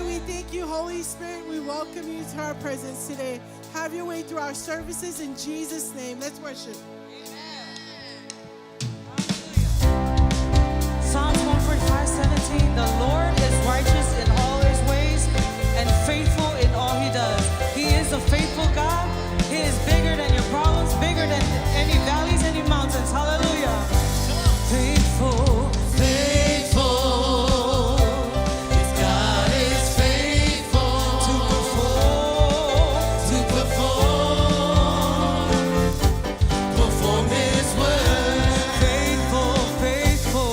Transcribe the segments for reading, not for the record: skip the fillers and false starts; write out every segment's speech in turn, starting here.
Father, we thank you, Holy Spirit. We welcome you to our presence today. Have your way through our services in Jesus' name. Let's worship. Psalms 145:17. The Lord is righteous in all his ways and faithful in all he does. He is a faithful God. He is bigger than your problems, bigger than any valleys, any mountains. Hallelujah. Faithful, faithful. His God is faithful to perform his word. Faithful, faithful.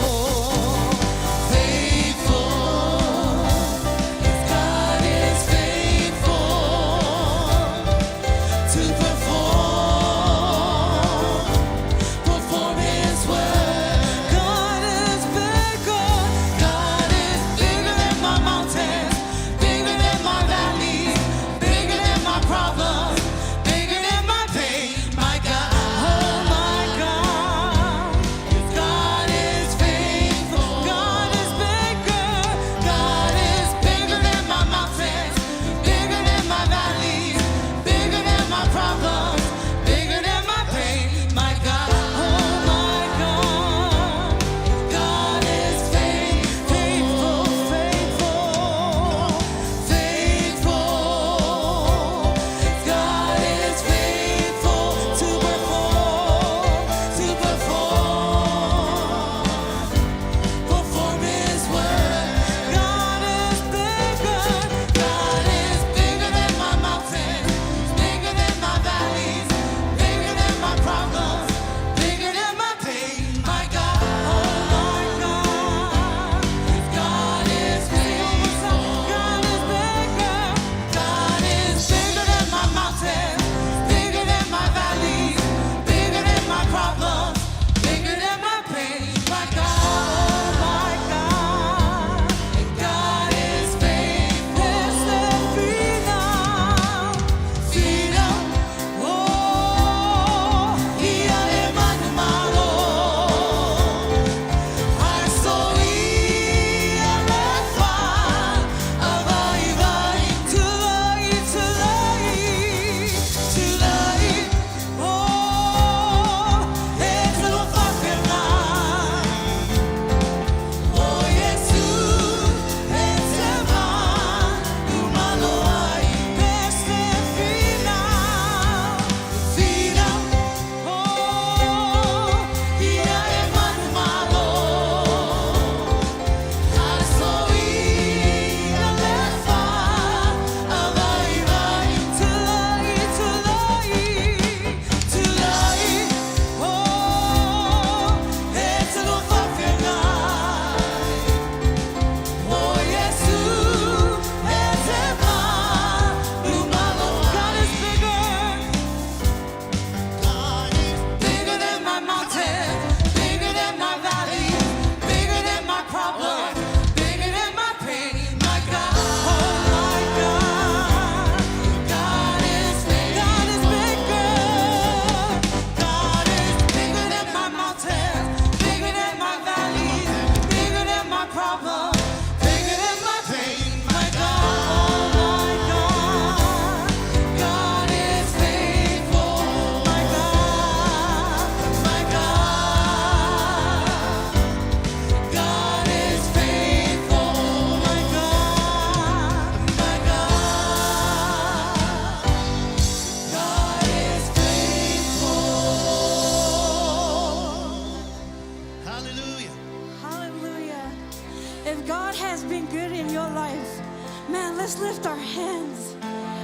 Let's lift our hands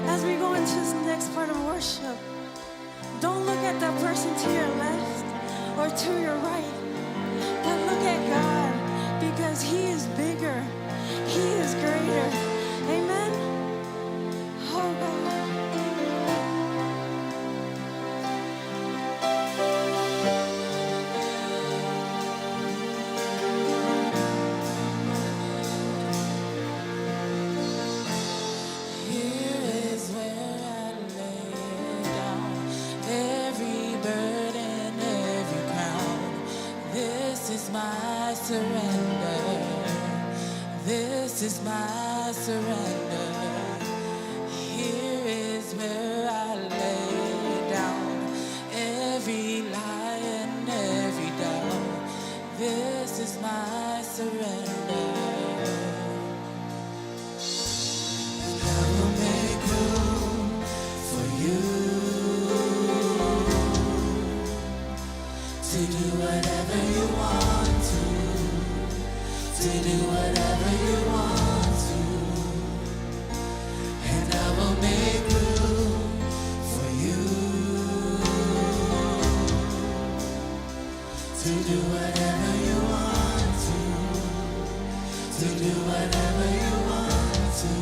as we go into this next part of worship. Don't look at that person to your left or to your right, but look at God, because He is bigger. He is greater. Amen. Oh God. My surrender, this is my my surrender. Here is where I lay down every lie and every doubt. This is my surrender. And I will make room for you to do whatever you want to do whatever you want to. And I will make room for you to do whatever you want to do whatever you want to.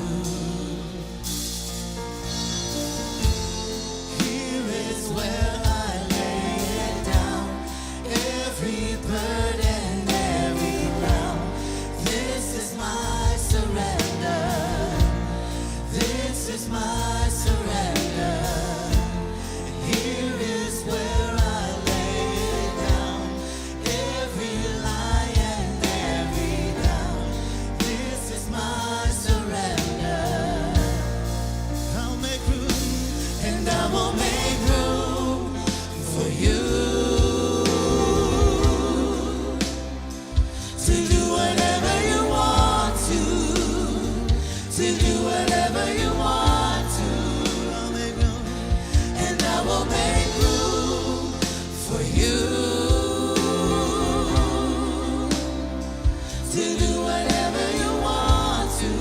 Here is where I lay it down, every burden, every ground. This is my surrender. This is my surrender. Here is where I lay it down, every lie and every doubt. This is my surrender. I'll make room, and I will make room for you to do whatever you want to do whatever you want to. I'll make room, and I will make room for you to do whatever you want to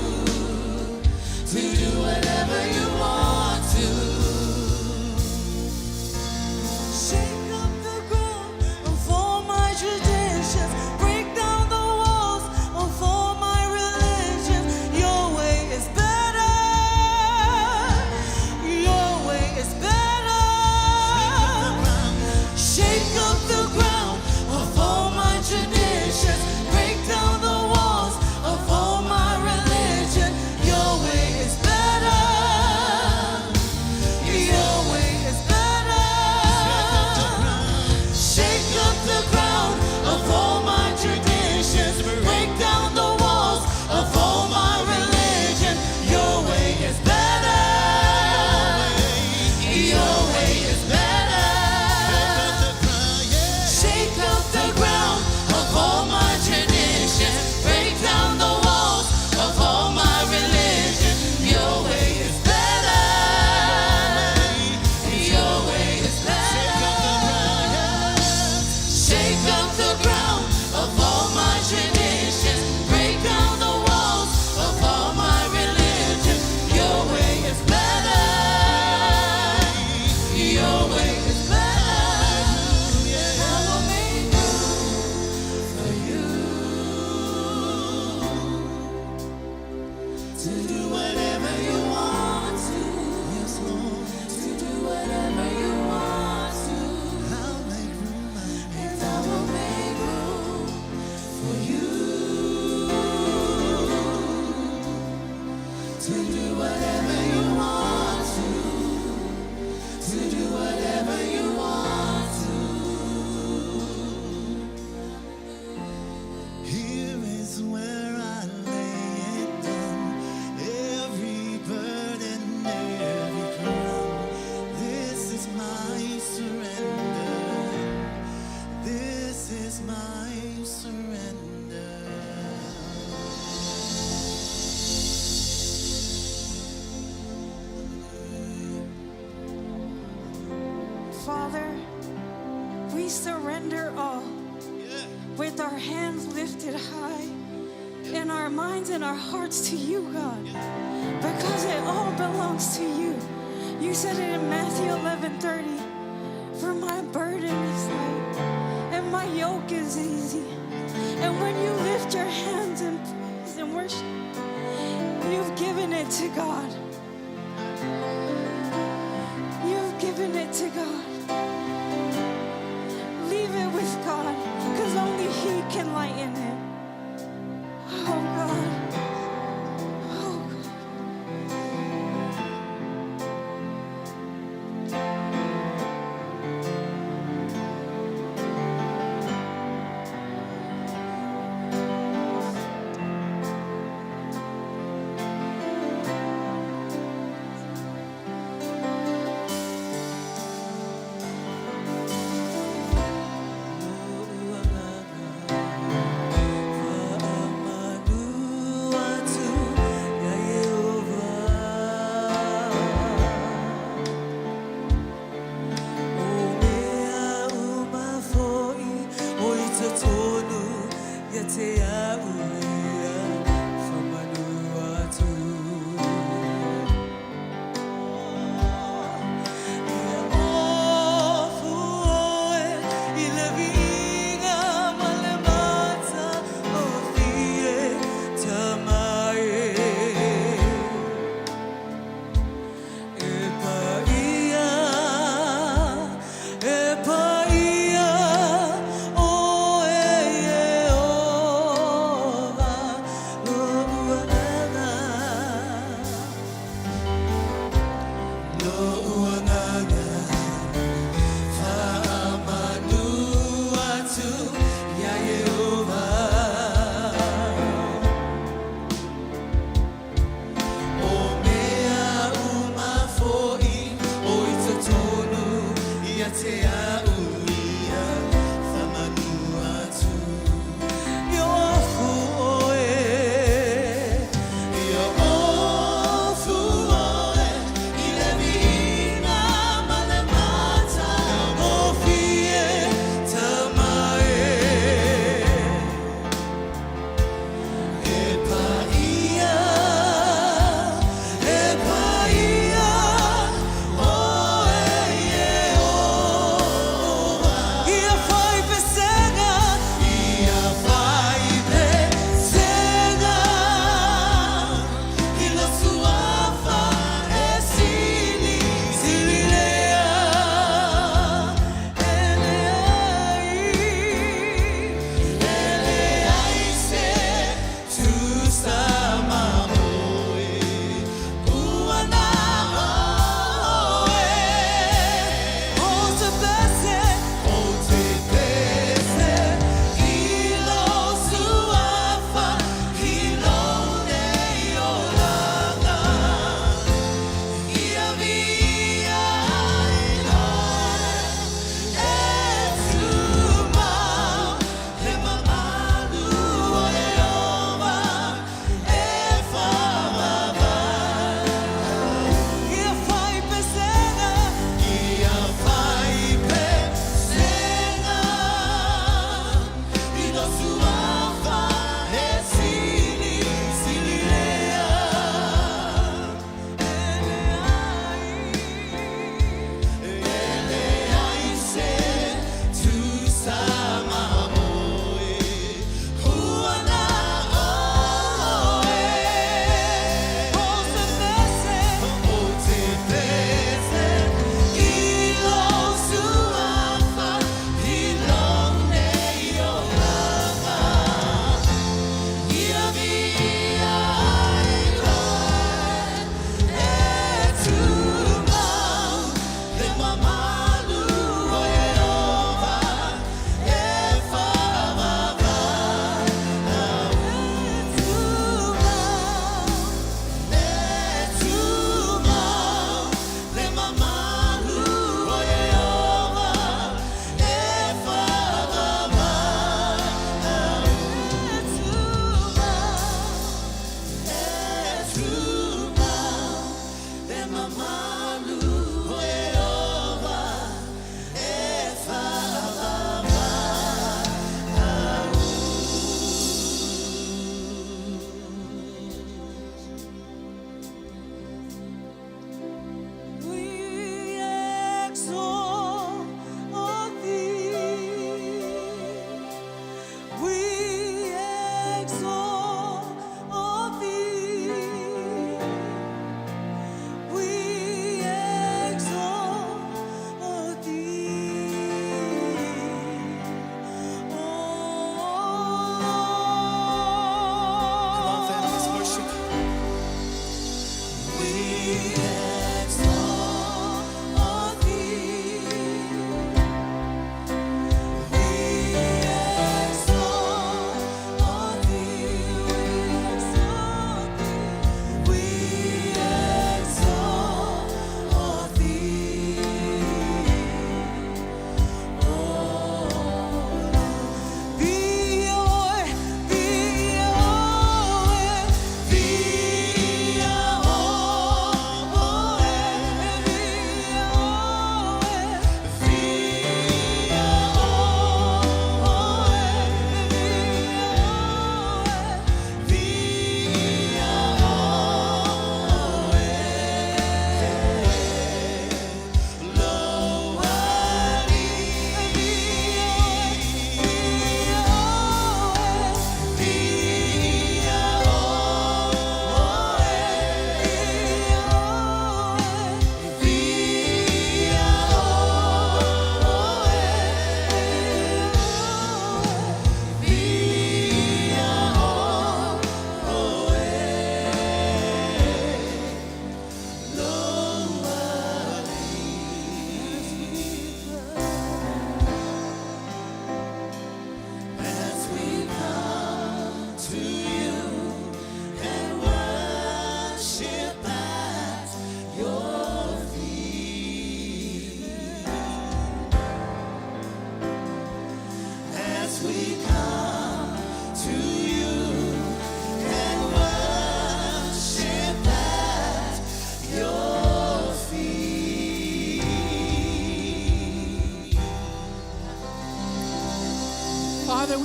do whatever you want to. Shake up the ground of all my traditions, break down the walls of all my religion. Your way is better. Your way is better. Shake up the ground of all my traditions, break down the walls of all my religion. Your way is better. Your way is better. Shake up the ground of all my traditions, break down the walls of all my religion. Your way is better. Your way is better. Shake up the ground of all my traditions, break down the walls of all my religion. Your way is better. Your way is better. Shake up the ground of all my traditions, break down the walls of all my religion. Your way is better. Your way is better. I will make room for you to do whatever you want to. Yes, Lord. To do whatever you want to. I'll make room, and I will make room for you to do whatever you want to do whatever you want to. Here is where I lay it down, every burden, every crown. This is my surrender. This is my surrender. Father, we surrender all with our hands lifted high and our minds and our hearts to you, God, because it all belongs to you. You said it in Matthew 11:30, for my burden is light and my yoke is easy. And when you lift your hands in praise and worship, you've given it to God. You've given it to God. Leave it with God, because only He can lighten it. Oh God. Oh God.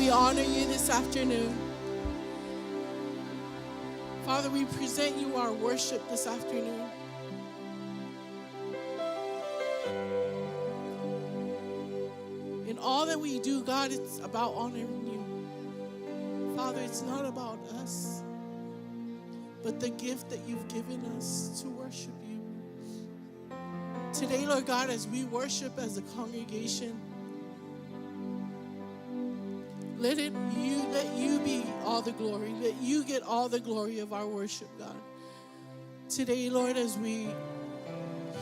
we honor you this afternoon. Father, we present you our worship this afternoon. In all that we do, God, it's about honoring you. Father, it's not about us, but the gift that you've given us to worship you. Today, Lord God, as we worship as a congregation, let you be all the glory. Let you get all the glory of our worship, God. Today, Lord, as we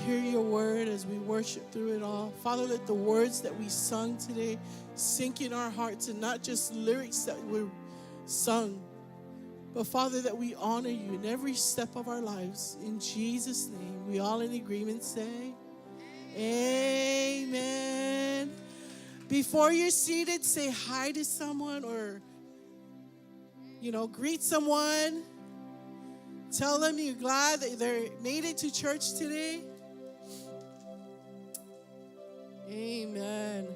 hear your word, as we worship through it all, Father, let the words that we sung today sink in our hearts, and not just lyrics that were sung, but Father, that we honor you in every step of our lives. In Jesus' name, we all in agreement say, amen. Before you're seated, say hi to someone, or, greet someone. Tell them you're glad that they made it to church today. Amen.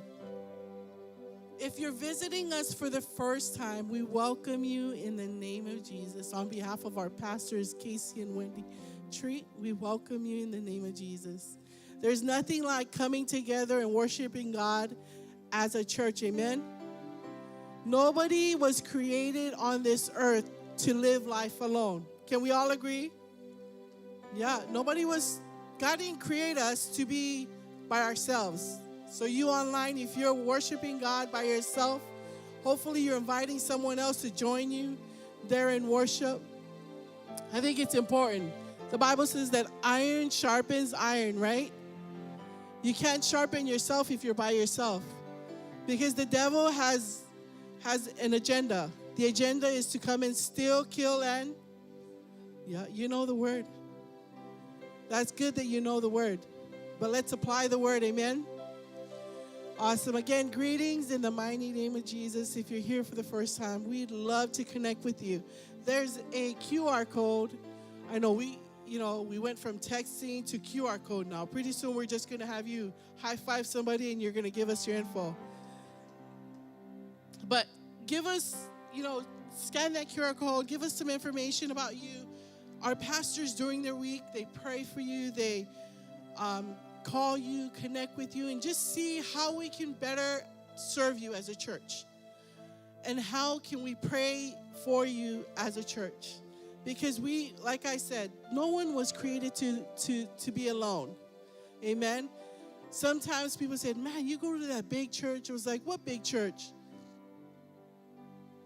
If you're visiting us for the first time, we welcome you in the name of Jesus. On behalf of our pastors, Casey and Wendy Treat, we welcome you in the name of Jesus. There's nothing like coming together and worshiping God as a church, amen? Nobody was created on this earth to live life alone. Can we all agree? Yeah, God didn't create us to be by ourselves. So you online, if you're worshiping God by yourself, hopefully you're inviting someone else to join you there in worship. I think it's important. The Bible says that iron sharpens iron, right? You can't sharpen yourself if you're by yourself, because the devil has an agenda. The agenda is to come and steal, kill, and you know the word. That's good that you know the word. But let's apply the word, amen? Awesome. Again, greetings in the mighty name of Jesus. If you're here for the first time, we'd love to connect with you. There's a QR code. I know we went from texting to QR code now. Pretty soon we're just going to have you high five somebody and you're going to give us your info. But give us, scan that QR code. Give us some information about you. Our pastors during their week, they pray for you. They call you, connect with you, and just see how we can better serve you as a church. And how can we pray for you as a church? Because we, like I said, no one was created to be alone. Amen? Sometimes people said, man, you go to that big church. It was like, what big church?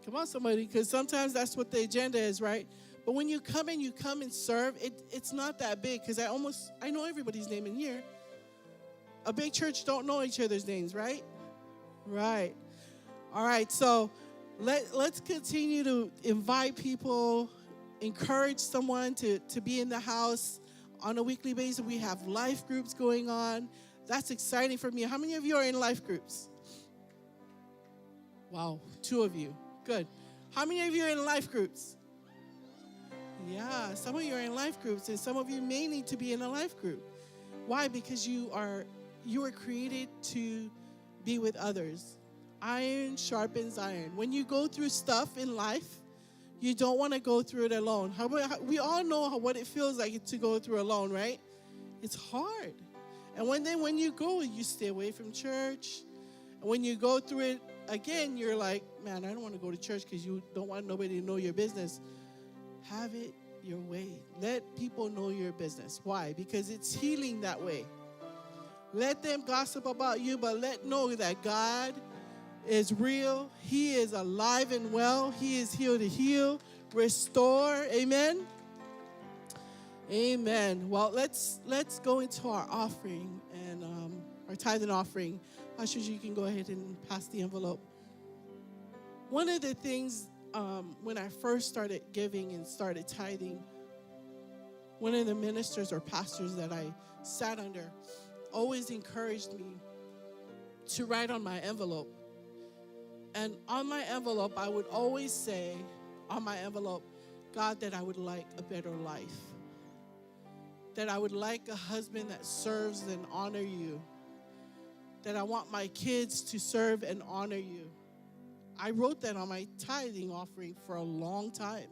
Come on, somebody, because sometimes that's what the agenda is, right? But when you come and serve, it's not that big, because I know everybody's name in here. A big church don't know each other's names, right? Right. All right, so let's continue to invite people, encourage someone to be in the house on a weekly basis. We have life groups going on. That's exciting for me. How many of you are in life groups? Wow, 2 of you. Good. How many of you are in life groups? Yeah, some of you are in life groups, and some of you may need to be in a life group. Why? Because you were created to be with others. Iron sharpens iron. When you go through stuff in life, you don't want to go through it alone. We all know what it feels like to go through alone, right? It's hard. And when you go, you stay away from church. And when you go through it again, you're like, man, I don't want to go to church because you don't want nobody to know your business. Have it your way. Let people know your business. Why? Because it's healing that way. Let them gossip about you, but know that God is real. He is alive and well. He is here to heal, restore. Amen. Amen. Well, let's go into our offering and our tithe and offering. Ushers, you can go ahead and pass the envelope. One of the things when I first started giving and started tithing, one of the ministers or pastors that I sat under always encouraged me to write on my envelope. And on my envelope, I would always say on my envelope, God, that I would like a better life. That I would like a husband that serves and honor you. That I want my kids to serve and honor you. I wrote that on my tithing offering for a long time.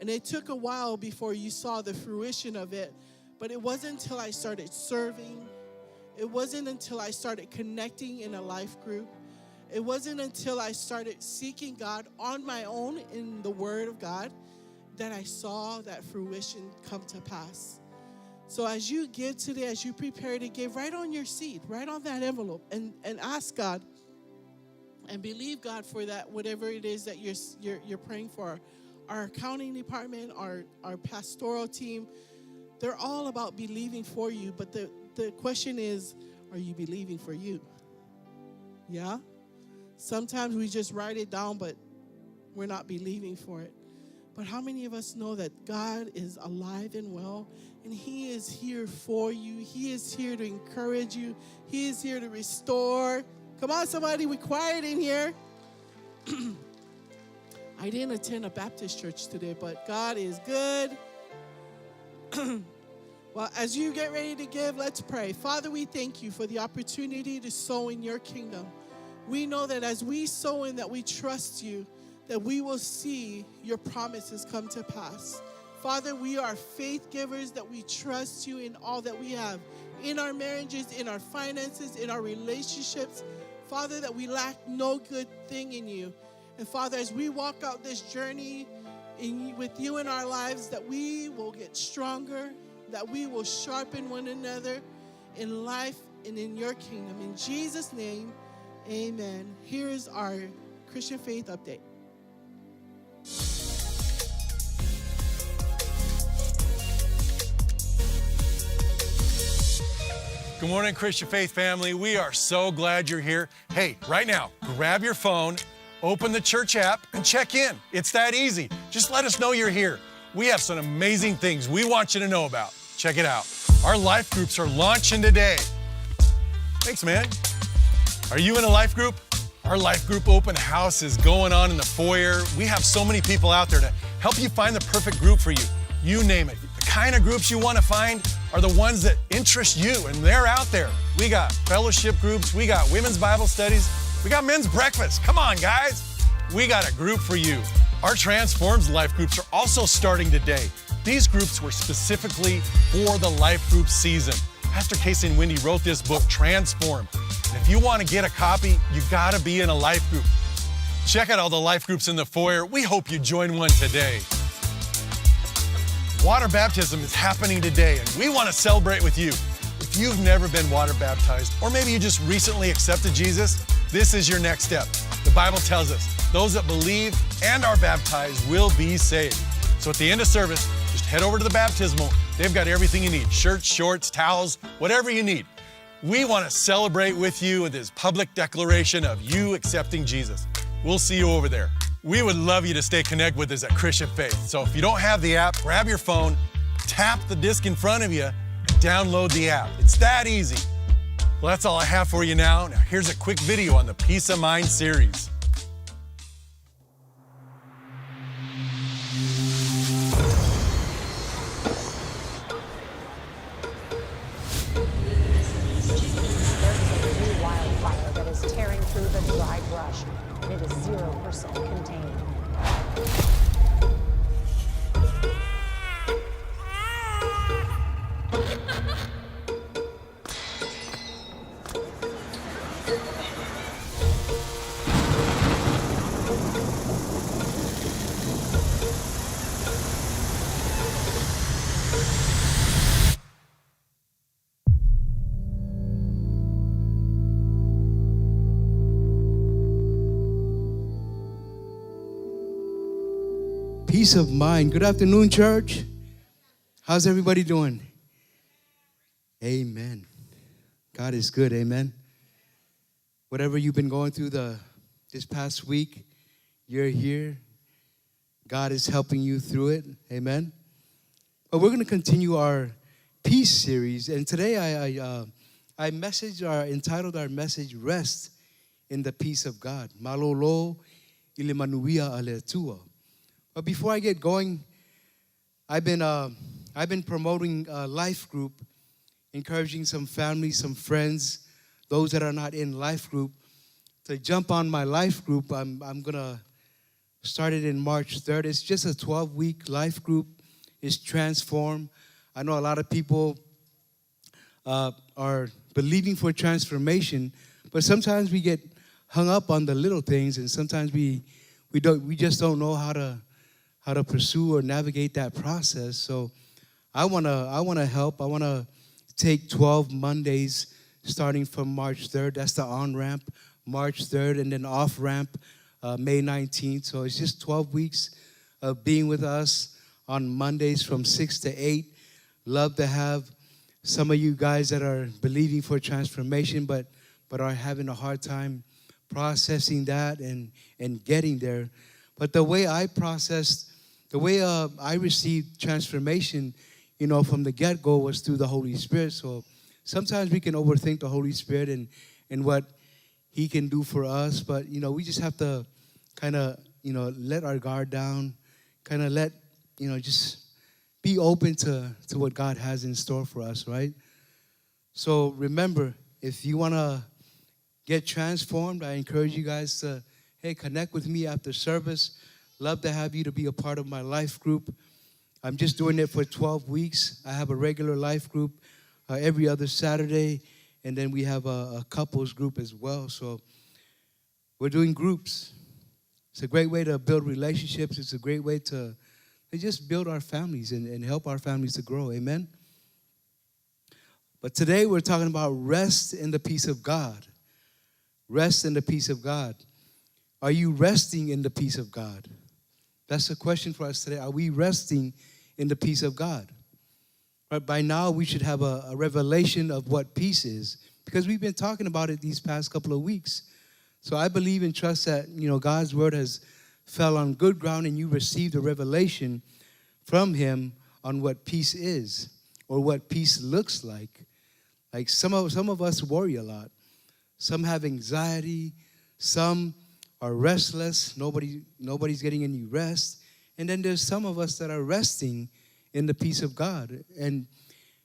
And it took a while before you saw the fruition of it, but it wasn't until I started serving. It wasn't until I started connecting in a life group. It wasn't until I started seeking God on my own in the Word of God that I saw that fruition come to pass. So as you give today, as you prepare to give, write on your seed, write on that envelope, and ask God and believe God for that, whatever it is that you're praying for. Our accounting department, our pastoral team, they're all about believing for you. But the question is, are you believing for you? Yeah? Sometimes we just write it down, but we're not believing for it. But how many of us know that God is alive and well, and He is here for you? He is here to encourage you. He is here to restore. Come on, somebody, we're quiet in here. I didn't attend a Baptist church today, but God is good. Well, as you get ready to give, let's pray. Father, we thank you for the opportunity to sow in your kingdom. We know that as we sow in, that we trust you, that we will see your promises come to pass. Father, we are faith givers, that we trust you in all that we have, in our marriages, in our finances, in our relationships. Father, that we lack no good thing in you. And Father, as we walk out this journey with you in our lives, that we will get stronger, that we will sharpen one another in life and in your kingdom. In Jesus' name, amen. Here is our Christian faith update. Good morning, Christian Faith family. We are so glad you're here. Hey, right now, grab your phone, open the church app, and check in. It's that easy. Just let us know you're here. We have some amazing things we want you to know about. Check it out. Our life groups are launching today. Thanks, man. Are you in a life group? Our life group open house is going on in the foyer. We have so many people out there to help you find the perfect group for you. You name it. The kind of groups you want to find are the ones that interest you, and they're out there. We got fellowship groups. We got women's Bible studies. We got men's breakfast. Come on, guys. We got a group for you. Our Transforms life groups are also starting today. These groups were specifically for the life group season. Pastor Casey and Wendy wrote this book, Transform. And if you want to get a copy, you got to be in a life group. Check out all the life groups in the foyer. We hope you join one today. Water baptism is happening today, and we want to celebrate with you. If you've never been water baptized, or maybe you just recently accepted Jesus, this is your next step. The Bible tells us those that believe and are baptized will be saved. So at the end of service, just head over to the baptismal. They've got everything you need, shirts, shorts, towels, whatever you need. We want to celebrate with you with this public declaration of you accepting Jesus. We'll see you over there. We would love you to stay connected with us at Christian Faith. So if you don't have the app, grab your phone, tap the disc in front of you, and download the app. It's that easy. Well, that's all I have for you now. Now, here's a quick video on the Peace of Mind series. Wildfire that is tearing through the dry brush, and it is 0% contained. Peace of mind. Good afternoon, church. How's everybody doing? Amen. God is good. Amen. Whatever you've been going through this past week, you're here. God is helping you through it. Amen. But we're going to continue our peace series, and today I entitled our message "Rest in the Peace of God." Malolo ilimanuia aletua. But before I get going, I've been promoting a life group, encouraging some families, some friends, those that are not in life group, to jump on my life group. I'm going to start it in March 3rd. It's just a 12-week life group. It's Transform. I know a lot of people are believing for transformation, but sometimes we get hung up on the little things, and sometimes we just don't know how to pursue or navigate that process. So I wanna help. I wanna take 12 Mondays starting from March 3rd. That's the on-ramp, March 3rd, and then off-ramp, May 19th. So it's just 12 weeks of being with us on Mondays from 6 to 8. Love to have some of you guys that are believing for transformation, but are having a hard time processing that and getting there. But the way I processed, the way I received transformation, from the get-go was through the Holy Spirit. So sometimes we can overthink the Holy Spirit and what He can do for us. But, we just have to kind of, let our guard down, kind of let, just be open to what God has in store for us, right? So remember, if you want to get transformed, I encourage you guys to, connect with me after service. Love to have you to be a part of my life group. I'm just doing it for 12 weeks. I have a regular life group every other Saturday, and then we have a couples group as well. So we're doing groups. It's a great way to build relationships. It's a great way to just build our families and help our families to grow. Amen? But today we're talking about rest in the peace of God. Rest in the peace of God. Are you resting in the peace of God? That's the question for us today. Are we resting in the peace of God? Right, by now, we should have a revelation of what peace is, because we've been talking about it these past couple of weeks. So I believe and trust that, God's word has fell on good ground and you received a revelation from Him on what peace is or what peace looks like. Like some of us worry a lot. Some have anxiety. Some are restless. Nobody's getting any rest. And then there's some of us that are resting in the peace of God. And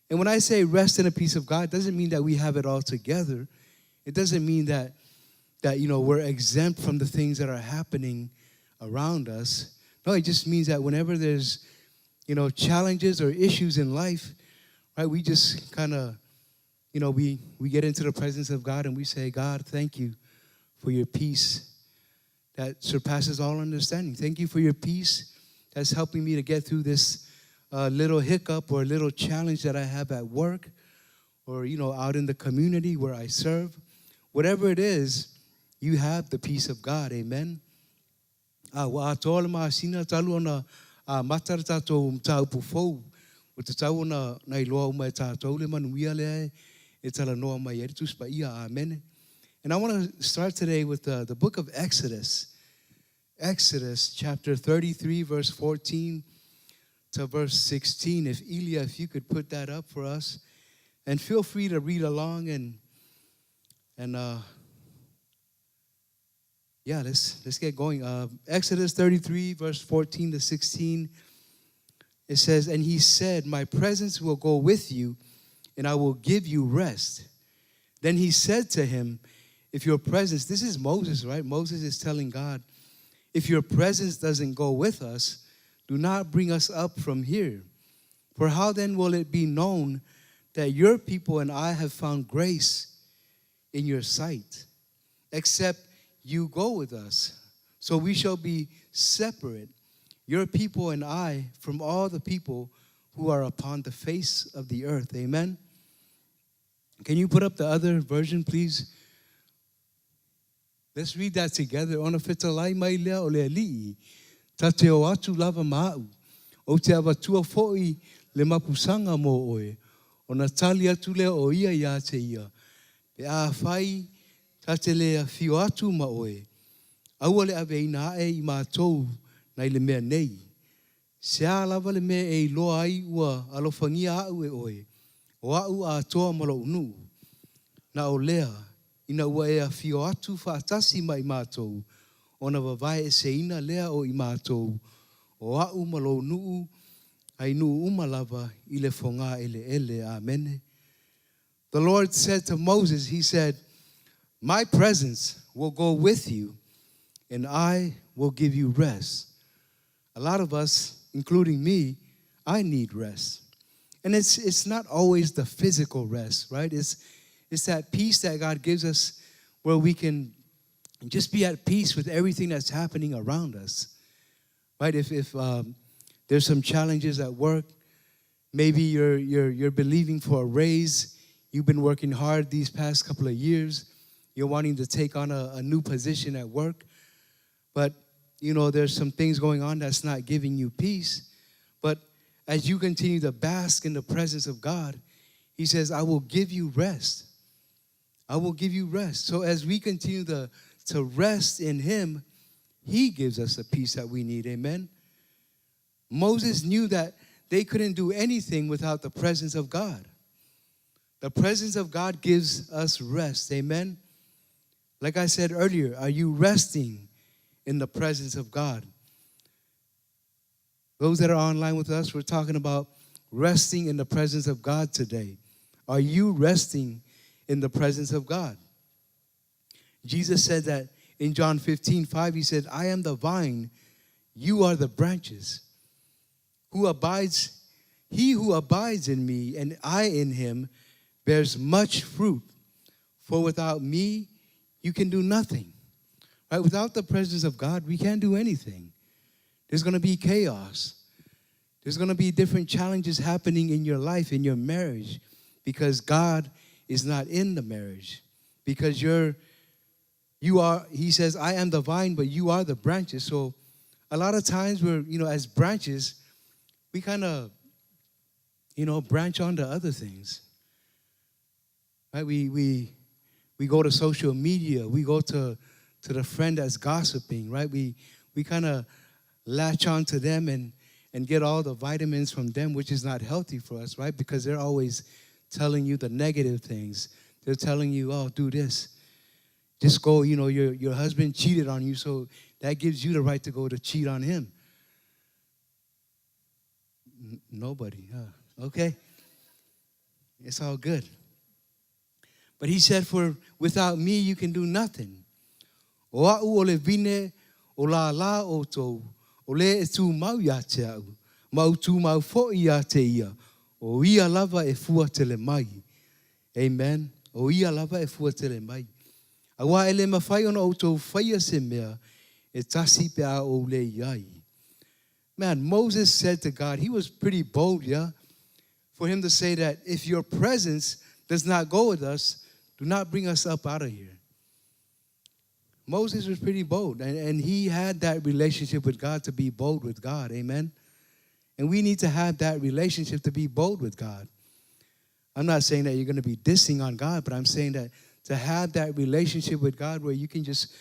when I say rest in the peace of God, it doesn't mean that we have it all together. It doesn't mean that we're exempt from the things that are happening around us. No, it just means that whenever there's, challenges or issues in life, right, we just kind of, we get into the presence of God and we say, God, thank you for your peace that surpasses all understanding. Thank you for your peace that's helping me to get through this little hiccup or little challenge that I have at work or, out in the community where I serve. Whatever it is, you have the peace of God. Amen. Wa atola ma sina talu ona matar tato mtau pufou. Wata tau ona na iloa uma tato le manuia le etala noa mai eritus pa ia. Amen. And I want to start today with the book of Exodus. Exodus chapter 33, verse 14 to verse 16. If Ilya, if you could put that up for us. And feel free to read along and let's get going. Exodus 33, verse 14 to 16. It says, and he said, my presence will go with you, and I will give you rest. Then he said to him, if your presence, this is Moses, right? Moses is telling God, if your presence doesn't go with us, do not bring us up from here. For how then will it be known that your people and I have found grace in your sight, except you go with us? So we shall be separate, your people and I, from all the people who are upon the face of the earth. Amen. Can you put up the other version, please? Let's read that together. Ona fetalai mai lea o le alii. Ta te o atu lava mau. O te awatua fo'i le mapusanga mo oe. Ona tali atu lea o ia ia te ia. Pe a whai ta te lea fio atu ma oe. Aua le aveina e I mātou nei le mea nei. Se a lava le mea e loa ai ua alofangia au e oe. O au a toa malo unu. Na o lea. Ina ua e a fio atu whaatasi mai mātou. Ona wawai e se ina lea o I mātou. O au malo nuu, ai nuu umalava I le fonga ele ele. Amen. The Lord said to Moses, He said, My presence will go with you, and I will give you rest. A lot of us, including me, I need rest. And it's not always the physical rest, right? It's that peace that God gives us where we can just be at peace with everything that's happening around us, right? If there's some challenges at work, maybe you're believing for a raise. You've been working hard these past couple of years. You're wanting to take on a new position at work. But, there's some things going on that's not giving you peace. But as you continue to bask in the presence of God, he says, I will give you rest. I will give you rest. So as we continue to rest in him, he gives us the peace that we need. Amen. Moses knew that they couldn't do anything without the presence of God. The presence of God gives us rest. Amen. Like I said earlier, are you resting in the presence of God? Those that are online with us, we're talking about resting in the presence of God today. Are you resting in the presence of God? Jesus said that in John 15:5, he said, I am the vine, you are the branches. He who abides in me and I in him bears much fruit. For without me, you can do nothing. Right? Without the presence of God, we can't do anything. There's going to be chaos. There's going to be different challenges happening in your life, in your marriage, because God is not in the marriage. Because he says, I am the vine, but you are the branches. So a lot of times we're, as branches, we kind of, branch onto other things. Right? We go to social media. We go to the friend that's gossiping, right? We kind of latch on to them and get all the vitamins from them, which is not healthy for us, right? Because they're always telling you the negative things. They're telling you, oh, do this. Just go, your husband cheated on you, so that gives you the right to go to cheat on him. Nobody, huh? Okay. It's all good. But he said, for without me, you can do nothing. O a'u o le vine, o la o tau, o le e tū mau ia te au, mau tū mau fo'i ia te ia, o ia lava e fua te le mai. Amen. O ia lava e fua te le mai. Awa ele mawhai ona o tau whaia se mea, e tasi pe a o le iai. Man, Moses said to God, he was pretty bold, yeah, for him to say that if your presence does not go with us, do not bring us up out of here. Moses was pretty bold, and he had that relationship with God to be bold with God, amen? And we need to have that relationship to be bold with God. I'm not saying that you're going to be dissing on God, but I'm saying that to have that relationship with God where you can just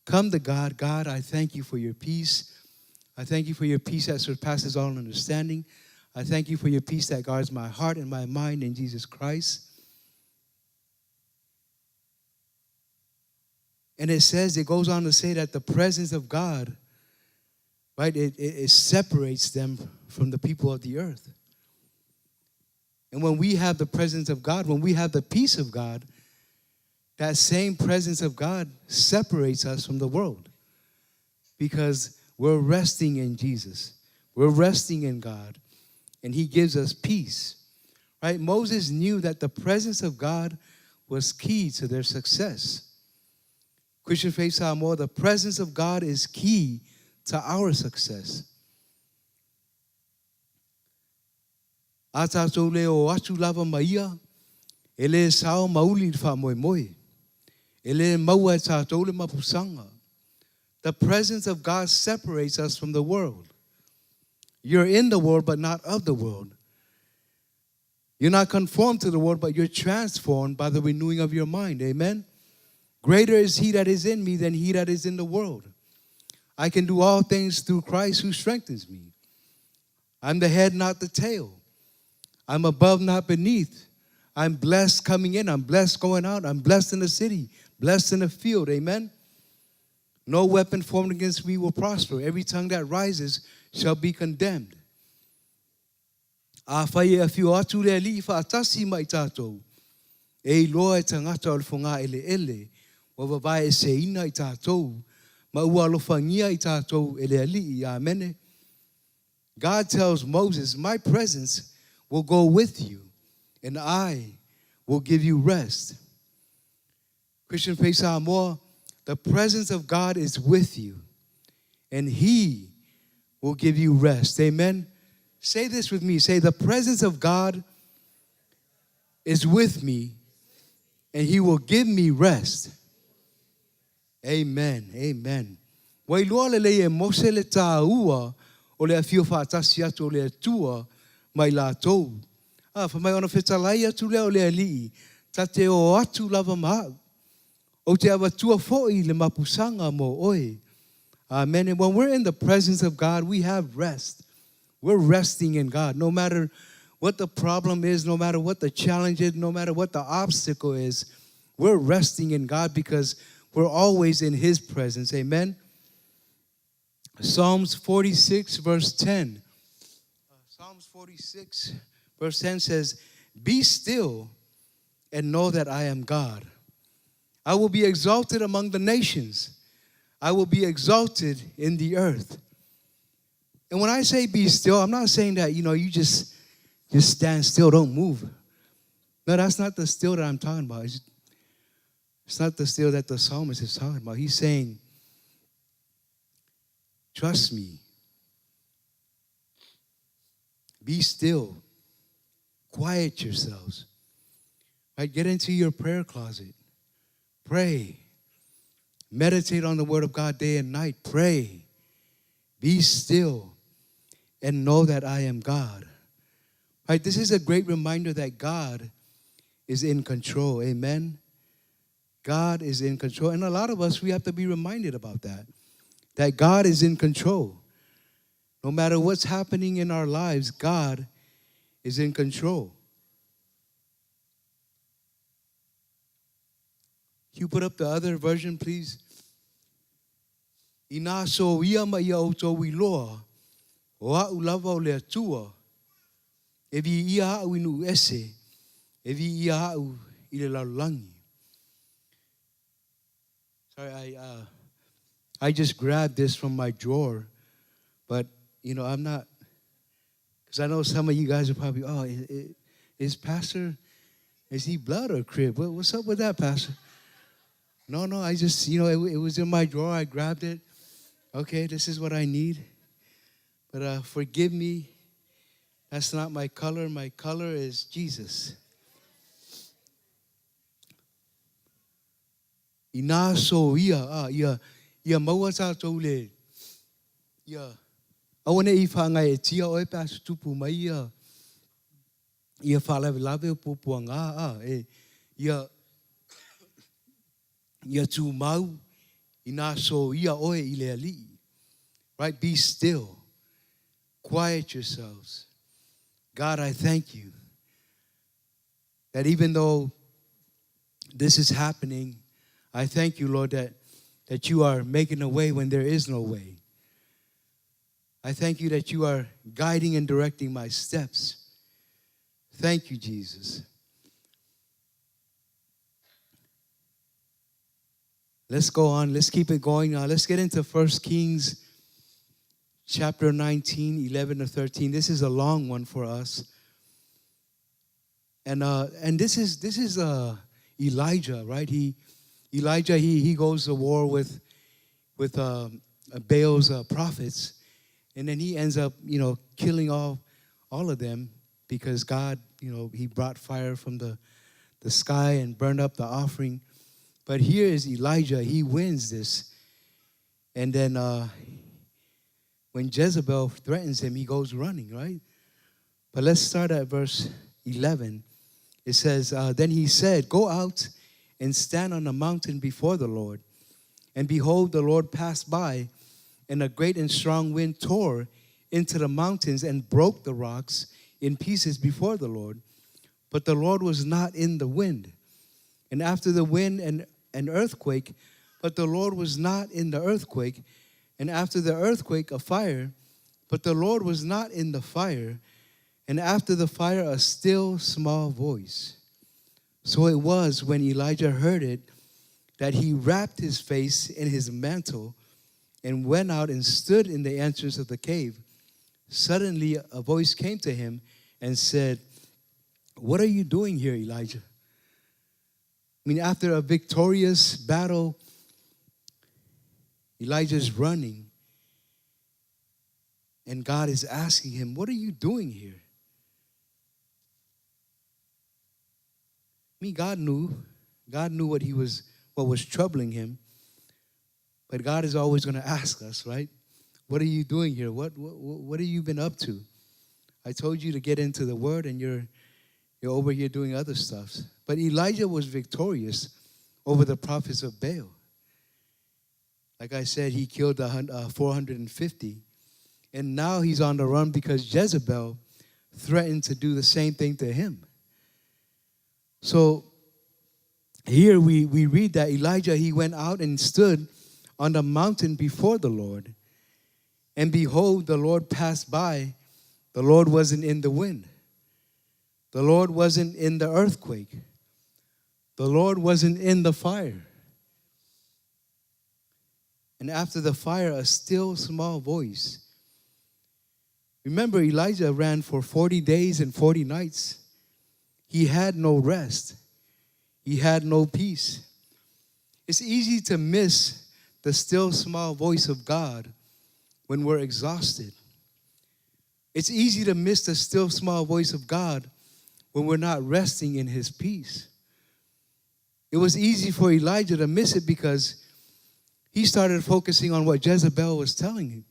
come to God, God, I thank you for your peace. I thank you for your peace that surpasses all understanding. I thank you for your peace that guards my heart and my mind in Jesus Christ. And it goes on to say that the presence of God, right, it separates them from the people of the earth. And when we have the presence of God, when we have the peace of God, that same presence of God separates us from the world. Because we're resting in Jesus. We're resting in God. And he gives us peace. Right? Moses knew that the presence of God was key to their success. Christian Faith Samoa, the presence of God is key to our success. Atatou leo atu lava maia, ele sao mauli fa moe moe. Ele maua tatou le mapusanga. The presence of God separates us from the world. You're in the world, but not of the world. You're not conformed to the world, but you're transformed by the renewing of your mind. Amen? Greater is he that is in me than he that is in the world. I can do all things through Christ who strengthens me. I'm the head, not the tail. I'm above, not beneath. I'm blessed coming in. I'm blessed going out. I'm blessed in the city, blessed in the field. Amen? No weapon formed against me will prosper. Every tongue that rises shall be condemned. A whai e whio atu le li wha atasi mai tātou. E loa e tangata o le whonga ele ele Wa vavae se ina I tātou. Ma ua alofangia I tātou ele ali'i. Amen. God tells Moses, my presence will go with you, and I will give you rest. Christian Faith Samoa, the presence of God is with you, and He will give you rest. Amen. Say this with me. Say, the presence of God is with me, and He will give me rest. Amen. Amen. Wailua le lei e mose le tāua o le afio whaatasi atu o le atua mai lātou. Whamai ona whetalai atu leo le ali'i, ta te o atu lava mahau. O te awatua fo'i le mapusanga mo oe. Amen. And when we're in the presence of God, we have rest. We're resting in God. No matter what the problem is, no matter what the challenge is, no matter what the obstacle is, we're resting in God because we're always in His presence. Amen. Psalms 46, verse 10. Psalms 46, verse 10 says, be still and know that I am God. I will be exalted among the nations. I will be exalted in the earth. And when I say be still, I'm not saying that, you just stand still, don't move. No, that's not the still that I'm talking about. It's not the still that the psalmist is talking about. He's saying, trust me. Be still. Quiet yourselves. Right? Get into your prayer closet. Pray. Meditate on the Word of God day and night. Pray. Be still and know that I am God. Right? This is a great reminder that God is in control. Amen. God is in control. And a lot of us, we have to be reminded about that. That God is in control. No matter what's happening in our lives, God is in control. Can you put up the other version, please? Ina so ia ma ia auto wiloa, o au lava o le atua, e vi ia au inu ese, e vi ia au I le laulangi. Sorry, I just grabbed this from my drawer, but, I'm not, because I know some of you guys are probably, is Pastor, is he blood or crib? What's up with that, Pastor? No, I just, it was in my drawer. I grabbed it. Okay, this is what I need. But forgive me. That's not my color. My color is Jesus. Ina so ia maua tātou le. Awane I whangai e tia oe Pastor tupu mai ia whalawe o pupuanga. Ia tu mau ina so ia oe I le ali'i. Right? Be still. Quiet yourselves. God, I thank you that even though this is happening, I thank you, Lord, that you are making a way when there is no way. I thank you that you are guiding and directing my steps. Thank you, Jesus. Let's go on. Let's keep it going now. Let's get into 1 Kings chapter 19, 11 to 13. This is a long one for us. And this is Elijah, right? Elijah goes to war with Baal's prophets, and then he ends up killing all of them because God he brought fire from the sky and burned up the offering. But here is Elijah. He wins this. And then when Jezebel threatens him, he goes running, right? But let's start at verse 11. It says, then he said, go out and stand on the mountain before the Lord. And behold, the Lord passed by, and a great and strong wind tore into the mountains and broke the rocks in pieces before the Lord. But the Lord was not in the wind. And after the wind, an earthquake, but the Lord was not in the earthquake. And after the earthquake, a fire, but the Lord was not in the fire. And after the fire, a still small voice. So it was when Elijah heard it, that he wrapped his face in his mantle and went out and stood in the entrance of the cave. Suddenly a voice came to him and said, "What are you doing here, Elijah?" I mean, after a victorious battle, Elijah's running. And God is asking him, "What are you doing here?" I mean, God knew what was troubling him. But God is always going to ask us, right? What are you doing here? What have you been up to? I told you to get into the Word, and you're over here doing other stuff. But Elijah was victorious over the prophets of Baal. Like I said, he killed 450. And now he's on the run because Jezebel threatened to do the same thing to him. So here we read that Elijah, he went out and stood on the mountain before the Lord. And behold, the Lord passed by. The Lord wasn't in the wind. The Lord wasn't in the earthquake. The Lord wasn't in the fire. And after the fire, a still small voice. Remember, Elijah ran for 40 days and 40 nights. He had no rest. He had no peace. It's easy to miss the still small voice of God when we're exhausted. It's easy to miss the still small voice of God when we're not resting in His peace. It was easy for Elijah to miss it because he started focusing on what Jezebel was telling him.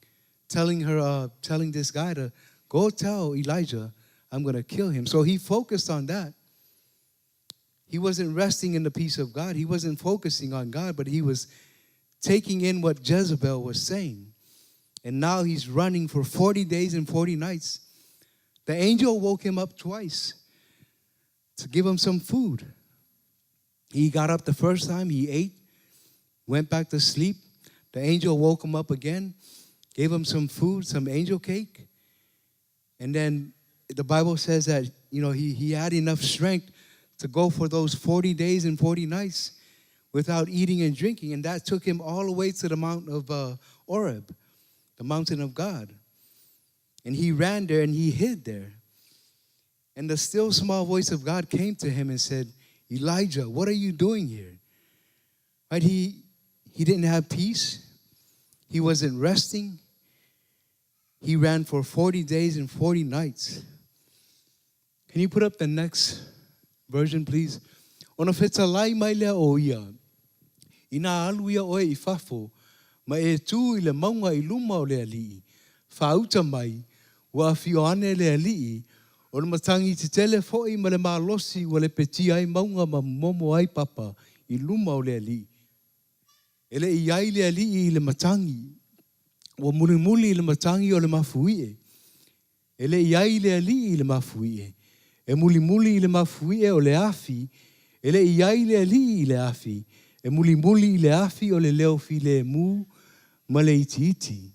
Telling this guy to go tell Elijah, I'm going to kill him. So he focused on that. He wasn't resting in the peace of God. He wasn't focusing on God, but he was taking in what Jezebel was saying. And now he's running for 40 days and 40 nights. The angel woke him up twice to give him some food. He got up the first time, he ate, went back to sleep. The angel woke him up again, gave him some food, some angel cake. And then the Bible says that, he had enough strength to go for those 40 days and 40 nights without eating and drinking. And that took him all the way to the Mount of Oreb, the mountain of God. And he ran there and he hid there. And the still small voice of God came to him and said, Elijah, what are you doing here? Right? He didn't have peace. He wasn't resting. He ran for 40 days and 40 nights. Can you put up the next version, please? Ona fetalai mai lea o ia. Ina alu ia oe I fafo. Ma e tu I le maunga I luma o lea lii. Fauta mai. Wa fioane lea lii. Ona matangi te tele foi ma le malosi wa le peti ai maunga ma momo ai papa. I luma o lea lii. Ele I ai lea lii I le matangi. Wa muli I le matangi o le mafuie. Ele I ai lea lii I le mafuie. E muli I le mafuie o le afi. Ele I ai lea lii I le afi. E muli I le afi o le leo fi le mu ma le iti.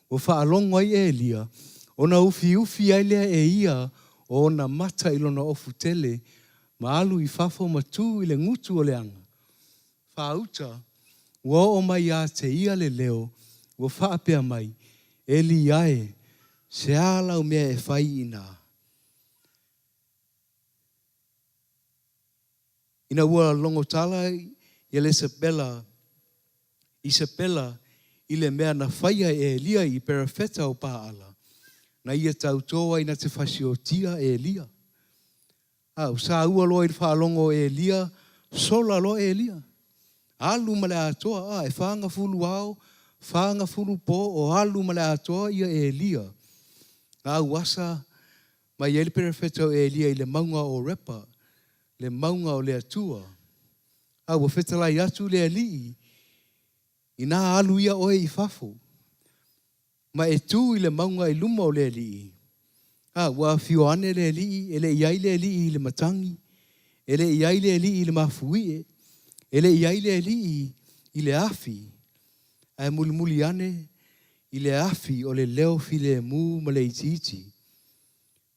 O whaalongo ai e lia. Ona ufi ai lea e ia. O na mata I lona ofu tele. Ma alu I fafo matu I le ngutu o le anga. Whauta. Wa o mai a te ia le leo. Wa whaapea mai. E li ae. Se ala o mea e whai ina. Ina ua longo tala I le Isabela I le mea na whaia e lia I perafeta o paala. Na ia tautoa I na te whasiotia e lia. Sa ua loa I whaalongo e lia, sola loa e lia. Alu ma le atoa, e whaanga fulu au, whaanga fulu po, o alu ma le atoa ia e lia. Ngā uasa, ma ia le perafeta o e lia I le maunga o repa, le maunga o le atua. Wa whetalai atu le alii, I nā alu ia oe I fafo. Ma e tū I le maunga I luma o le alii. Wa fioane le alii, ele I ai le alii I le matangi, ele I ai le alii I le mafuie, ele I ai le alii I le afi. Ai muli ane I le afi o le leo fi le mu ma le iti.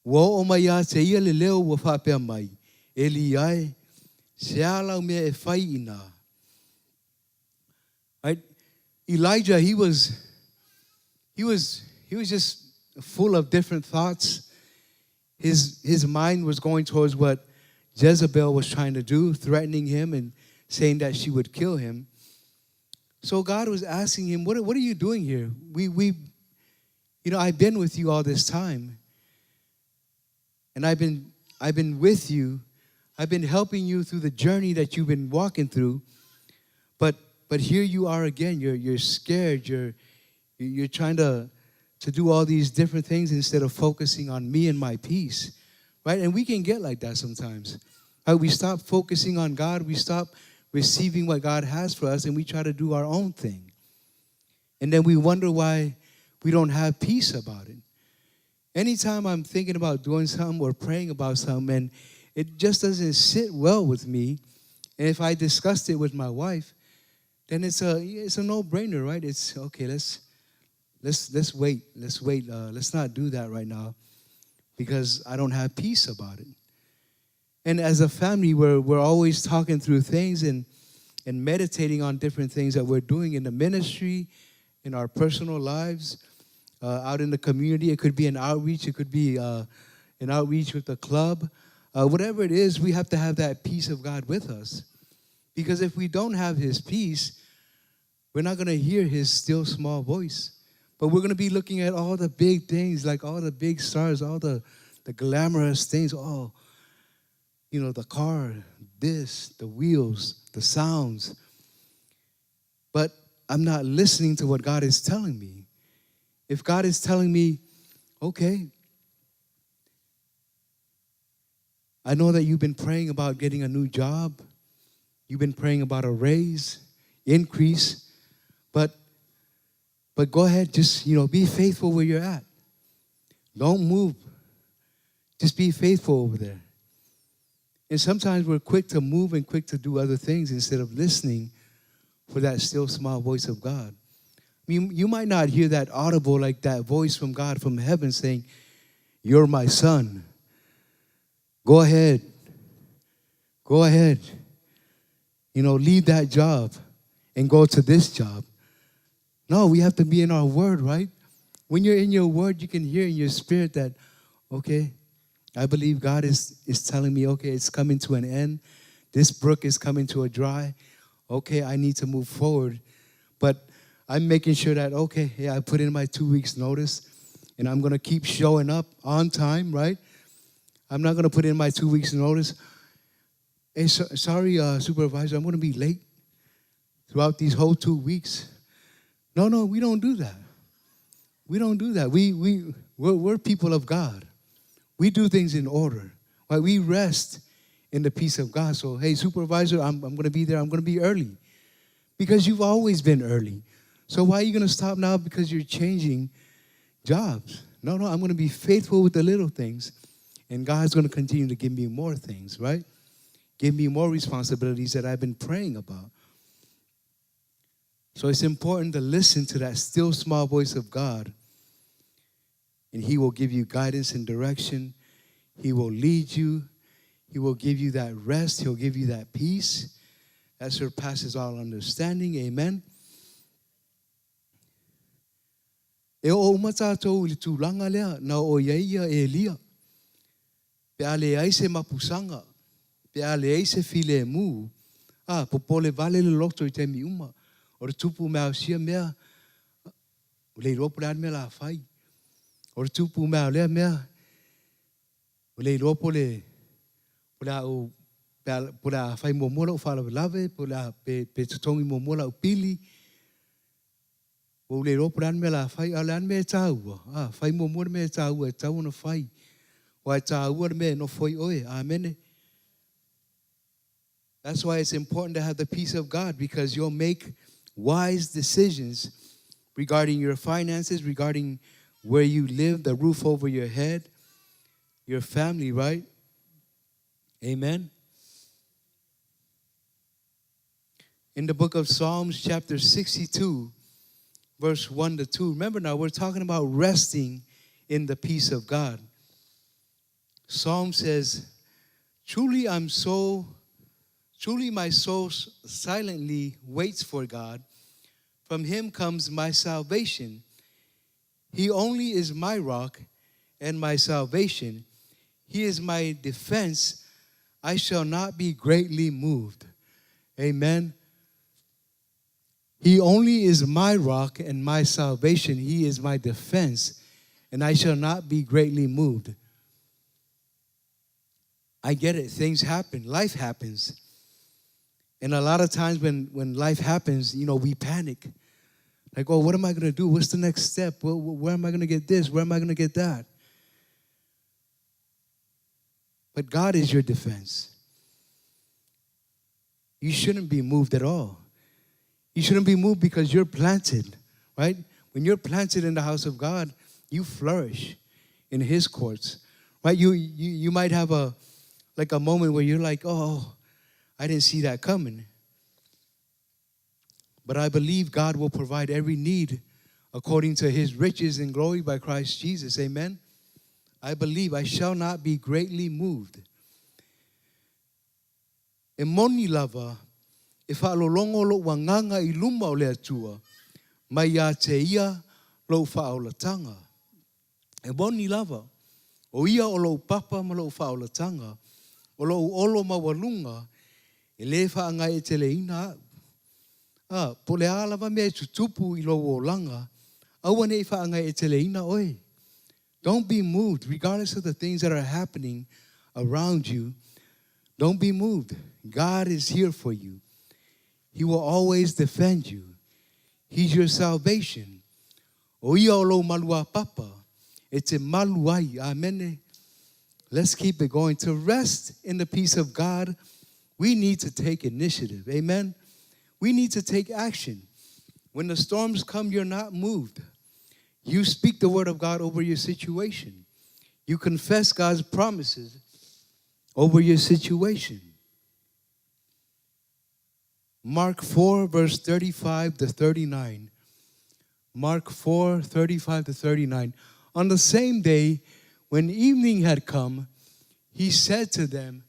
Wa o mai a te ia le leo wa whapea mai, ele I ai, se ala o mea e whai ina. Right? Elijah, he was just full of different thoughts. His mind was going towards what Jezebel was trying to do, threatening him and saying that she would kill him. So God was asking him, what are you doing here? I've been with you all this time. And I've been with you. I've been helping you through the journey that you've been walking through. But here you are again. You're scared. You're trying to do all these different things instead of focusing on me and my peace. Right? And we can get like that sometimes. Right? We stop focusing on God. We stop receiving what God has for us, and we try to do our own thing. And then we wonder why we don't have peace about it. Anytime I'm thinking about doing something or praying about something and it just doesn't sit well with me, and if I discussed it with my wife, then it's a no-brainer, right? It's okay. Let's wait. Let's not do that right now because I don't have peace about it. And as a family, we're always talking through things and meditating on different things that we're doing in the ministry, in our personal lives, out in the community. It could be an outreach. It could be an outreach with the club. Whatever it is, we have to have that peace of God with us. Because if we don't have his peace, we're not going to hear his still small voice. But we're going to be looking at all the big things, like all the big stars, all the glamorous things. Oh, the car, this, the wheels, the sounds. But I'm not listening to what God is telling me. If God is telling me, okay, I know that you've been praying about getting a new job. You've been praying about a raise, increase. But go ahead, just, be faithful where you're at. Don't move. Just be faithful over there. And sometimes we're quick to move and quick to do other things instead of listening for that still small voice of God. I mean, you might not hear that audible, like that voice from God from heaven saying, "You're my son. Go ahead. Go ahead. Leave that job and go to this job." No, we have to be in our word, right? When you're in your word, you can hear in your spirit that, okay, I believe God is telling me, okay, it's coming to an end. This brook is coming to a dry. Okay, I need to move forward. But I'm making sure that, okay, yeah, I put in my 2 weeks notice, and I'm going to keep showing up on time, right? I'm not going to put in my 2 weeks notice. Hey, sorry, supervisor, I'm going to be late throughout these whole 2 weeks. No, we don't do that. We don't do that. We're people of God. We do things in order. Right? We rest in the peace of God. So, hey, supervisor, I'm going to be there. I'm going to be early. Because you've always been early. So why are you going to stop now because you're changing jobs? No, I'm going to be faithful with the little things. And God's going to continue to give me more things, right? Give me more responsibilities that I've been praying about. So it's important to listen to that still small voice of God. And he will give you guidance and direction. He will lead you. He will give you that rest. He'll give you that peace that surpasses all understanding. Amen. E o matatou i tūlanga lea na o iaia e lia. Pe ale ai se mapusanga. Pe ale ai se file mu. Popole vale le loto i te mi uma. O re tupu mea sia mea. O le ropo le mea la fai. O re tupu mea lea mea. O le ropo le o la fai momola o fala lave, po la pe tutongi momola o pili. O le ropo le mea la fai, ale mea tāua. Fai momola mea tāua, tāua na fai. O ai tāua mea no foi oe. Amen. That's why it's important to have the peace of God, because you'll make wise decisions regarding your finances, regarding where you live, the roof over your head, your family, right? Amen. In the book of Psalms, chapter 62, verse 1 to 2. Remember now, we're talking about resting in the peace of God. Psalm says, truly my soul silently waits for God. From him comes my salvation. He only is my rock and my salvation. He is my defense. I shall not be greatly moved. Amen. He only is my rock and my salvation. He is my defense, and I shall not be greatly moved. I get it. Things happen. Life happens. And a lot of times when life happens, we panic. Like, oh, what am I going to do? What's the next step? Where am I going to get this? Where am I going to get that? But God is your defense. You shouldn't be moved at all. You shouldn't be moved because you're planted, right? When you're planted in the house of God, you flourish in his courts, right? You might have a moment where you're like, oh, I didn't see that coming. But I believe God will provide every need according to his riches and glory by Christ Jesus. Amen. I believe I shall not be greatly moved. E moni lava, e whaalolongo lo wanganga I luma o le atua, mai a te ia lo whaolatanga. E moni lava, o ia o lo papa ma lo whaolatanga, o lo olo mawalunga, e le whaanga e te leina au. Po le alava mea tutupu I lo o langa, awane I whaanga e te leina oi. Don't be moved, regardless of the things that are happening around you. Don't be moved. God is here for you. He will always defend you. He's your salvation. O ia o lo malua papa, e te maluai, amen. Let's keep it going. To rest in the peace of God, we need to take initiative. Amen. We need to take action. When the storms come, you're not moved. You speak the word of God over your situation. You confess God's promises over your situation. Mark 4, verse 35 to 39. Mark 4, 35 to 39. On the same day, when evening had come, he said to them,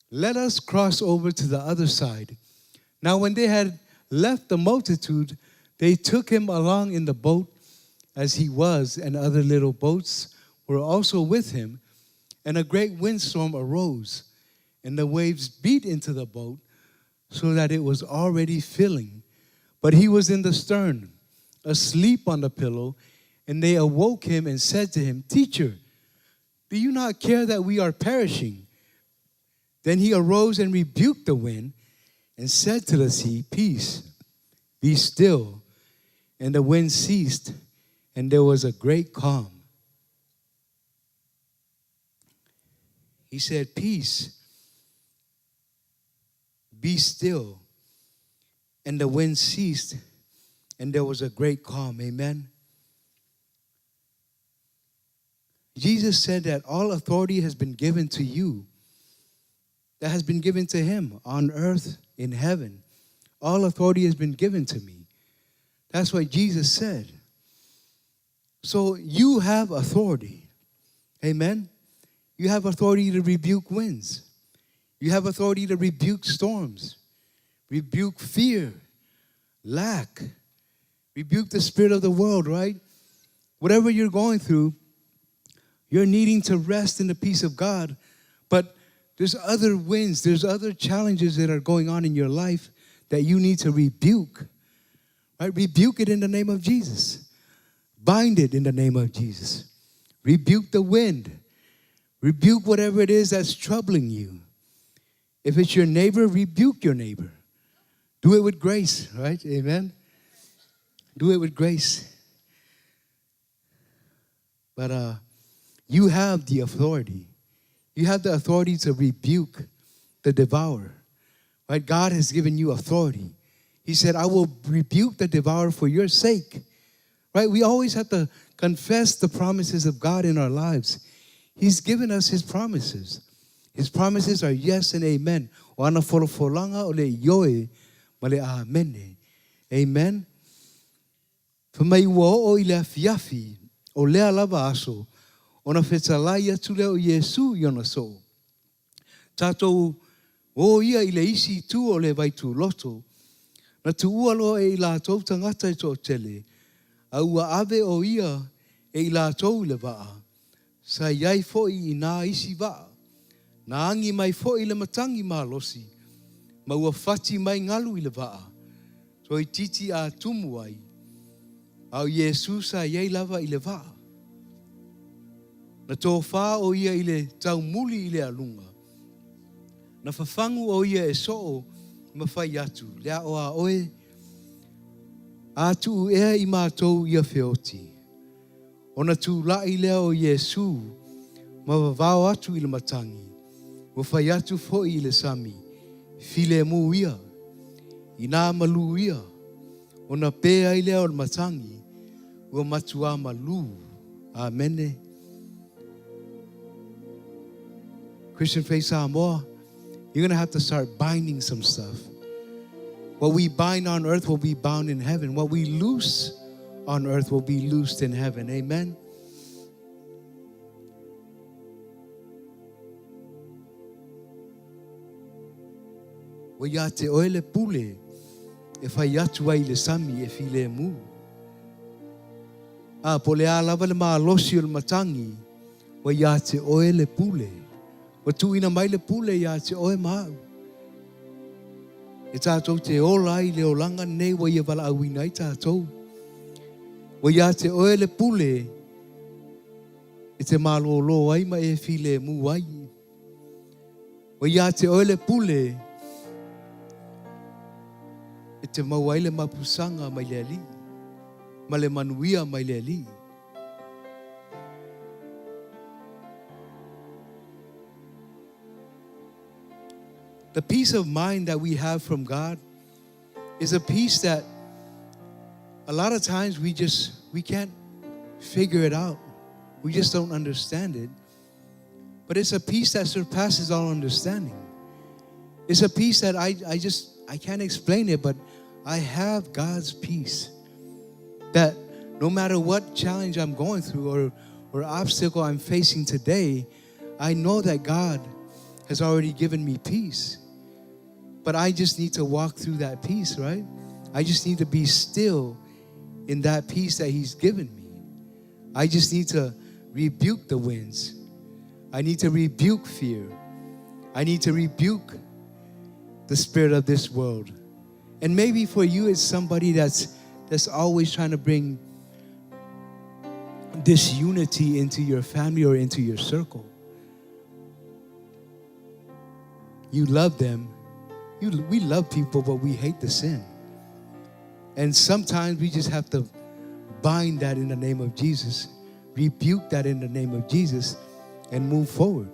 let us cross over to the other side. Now when they had left the multitude, they took him along in the boat as he was, and other little boats were also with him. And a great windstorm arose, and the waves beat into the boat, so that it was already filling. But he was in the stern, asleep on the pillow, and they awoke him and said to him, Teacher, do you not care that we are perishing? Then he arose and rebuked the wind, and said to the sea, Peace, be still. And the wind ceased, and there was a great calm. He said, Peace, be still. And the wind ceased, and there was a great calm. Amen. Jesus said that all authority has been given to you. That has been given to him on earth, in heaven. All authority has been given to me. That's what Jesus said. So you have authority. Amen. You have authority to rebuke winds. You have authority to rebuke storms. Rebuke fear, lack. Rebuke the spirit of the world, right? Whatever you're going through, you're needing to rest in the peace of God. But there's other winds, there's other challenges that are going on in your life that you need to rebuke. Right? Rebuke it in the name of Jesus. Bind it in the name of Jesus. Rebuke the wind. Rebuke whatever it is that's troubling you. If it's your neighbor, rebuke your neighbor. Do it with grace, right? Amen. Do it with grace. But you have the authority. You have the authority to rebuke the devourer. Right? God has given you authority. He said, I will rebuke the devourer for your sake. Right? We always have to confess the promises of God in our lives. He's given us his promises. His promises are yes and amen. Amen. Famaiwo o ile fiafi o lea lava aso ona fetalaia tule o Yesu yona so. Tato o ia ile isi tu o le vaitu loto. Na tu ualo e la tau tangata i tō tele. A ua ave o ia e la tau le waa. Sa iai foi I nā isi waa. Na angi mai foi le matangi mā losi. Ma ua fati mai ngalu I le waa. So I titi a tumu ai. Au Yesu sa iai lava I le waa. Na tō whā o ia I le tau muli I le alunga. Na whawhangu o ia e soo mawhai atu. Lea o a oe. Atu ea I mātou ia whioti. Ona tu lai lea o Yesu. Mawawao atu I le matangi. Mawhai atu fo I le sami. File mu ia. I nā malu ia. Ona pēa I lea o le matangi. Ua matua malu. Amene. Christian Faith Samoa, you're going to have to start binding some stuff. What we bind on earth will be bound in heaven. What we loose on earth will be loosed in heaven. Amen. Wa ia te oele pule e whai atu ai le sami e file mu. Po le alawa le maa losi o le matangi wa ia te oele pule. Wa tu ina mai le pule ia te oe maa. E tātou te ola I le olanga nei wa ia wala awina I tātou. Wa ia te oe le pule e te malo lo ai ma e file mu ai. Wa ia te oe le pule e te mau ai le mapusanga mai le ali. Ma le manuia mai le ali. The peace of mind that we have from God is a peace that a lot of times we can't figure it out. We just don't understand it. But it's a peace that surpasses all understanding. It's a peace that I can't explain it, but I have God's peace. That no matter what challenge I'm going through or obstacle I'm facing today, I know that God has already given me peace. But I just need to walk through that peace, right? I just need to be still in that peace that He's given me. I just need to rebuke the winds. I need to rebuke fear. I need to rebuke the spirit of this world. And maybe for you, it's somebody that's always trying to bring disunity into your family or into your circle. You love them. We love people, but we hate the sin. And sometimes we just have to bind that in the name of Jesus, rebuke that in the name of Jesus, and move forward.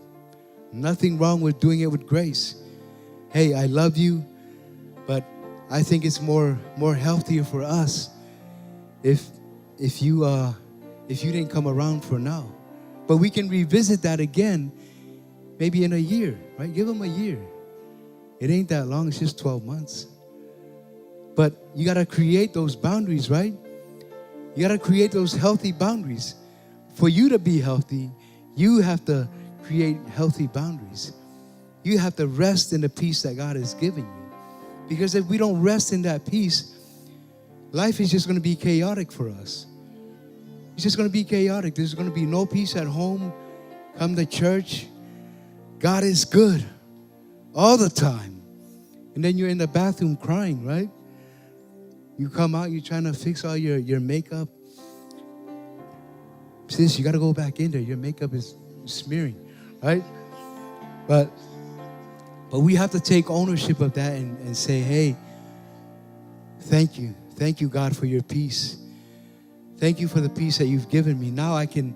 Nothing wrong with doing it with grace. Hey, I love you, but I think it's more healthier for us if you didn't come around for now. But we can revisit that again, maybe in a year, right? Give them a year. It ain't that long, it's just 12 months. But you got to create those boundaries, right? You got to create those healthy boundaries. For you to be healthy, you have to create healthy boundaries. You have to rest in the peace that God has given you. Because if we don't rest in that peace, life is just going to be chaotic for us. It's just going to be chaotic. There's going to be no peace at home. Come to church. God is good all the time. And then you're in the bathroom crying, right? You come out, you're trying to fix all your makeup. Sis, you got to go back in there. Your makeup is smearing, right? But we have to take ownership of that and say, hey, thank you. Thank you, God, for your peace. Thank you for the peace that you've given me. Now I can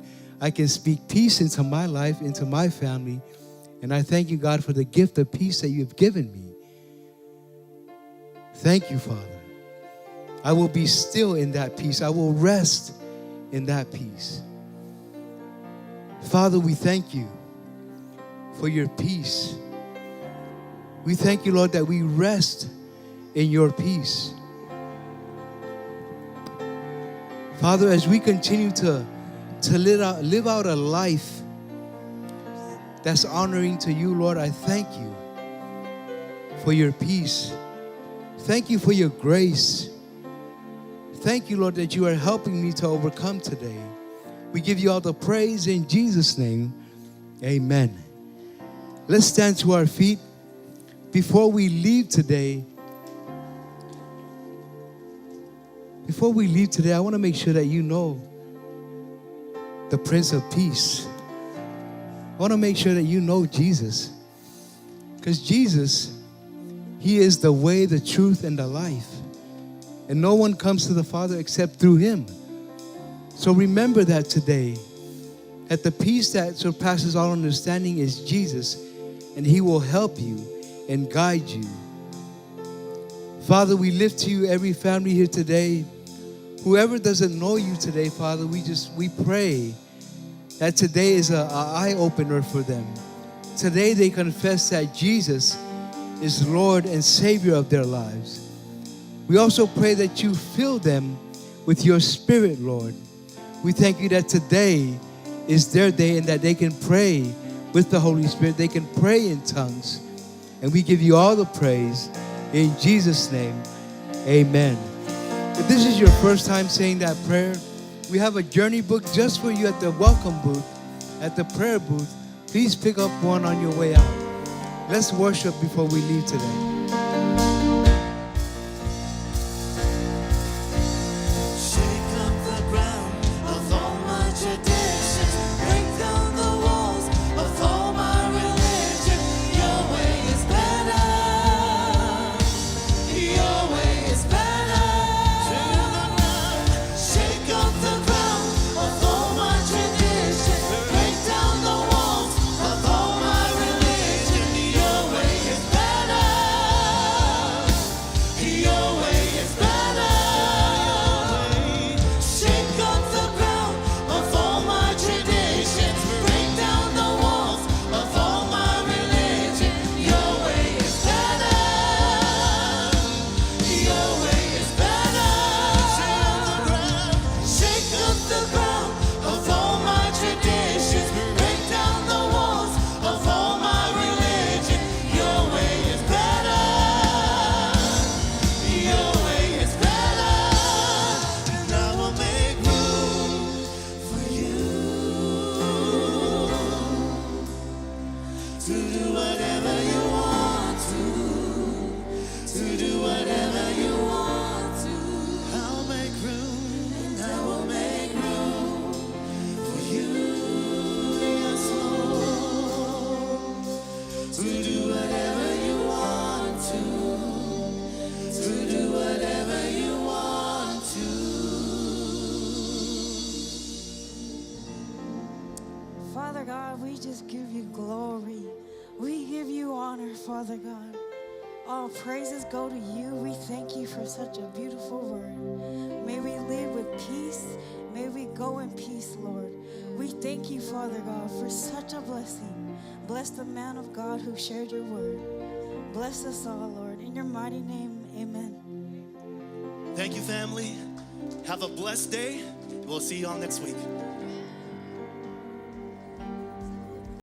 speak peace into my life, into my family. And I thank you, God, for the gift of peace that you've given me. Thank you, Father. I will be still in that peace. I will rest in that peace. Father, we thank you for your peace. We thank you, Lord, that we rest in your peace. Father, as we continue to live out a life that's honoring to you, Lord, I thank you for your peace. Thank you for your grace. Thank you, Lord, that you are helping me to overcome today. We give you all the praise in Jesus' name. Amen. Let's stand to our feet. Before we leave today, I want to make sure that you know the Prince of Peace. I want to make sure that you know Jesus. Because Jesus, He is the way, the truth, and the life. And no one comes to the Father except through Him. So remember that today, that the peace that surpasses all understanding is Jesus, and He will help you and guide you. Father, we lift to you every family here today. Whoever doesn't know you today, Father, we pray that today is an eye-opener for them. Today they confess that Jesus is Lord and Savior of their lives. We also pray that you fill them with your Spirit, Lord. We thank you that today is their day and that they can pray with the Holy Spirit. They can pray in tongues. And we give you all the praise in Jesus' name. Amen. If this is your first time saying that prayer, we have a journey book just for you at the welcome booth, at the prayer booth. Please pick up one on your way out. Let's worship before we leave today. Shake up the ground of all my traditions. Break down the walls of all my religion. Your way is better. Your way is better. Shake up the ground of all my traditions. Break down the walls of all my religion. Your way is better. Your way is better. Shake up the ground of all my traditions. Break down the walls of all my religion. Your way is better. Your way is better. Shake up the ground of all my traditions. Break down the walls of all my religion. Your way is better. Your way is better. And I will make room for you to do whatever you want to do whatever you want to. I'll make room, and I will make room for you, yes, Lord, to do whatever you want to do whatever you want to. Father God, we just give you glory. We give you honor, Father God. All praises go to you. We thank you for such a beautiful word. May we live with peace. May we go in peace, Lord. We thank you, Father God, for such a blessing. Bless the man of God who shared your word. Bless us all, Lord. In your mighty name, amen. Thank you, family. Have a blessed day. We'll see you all next week.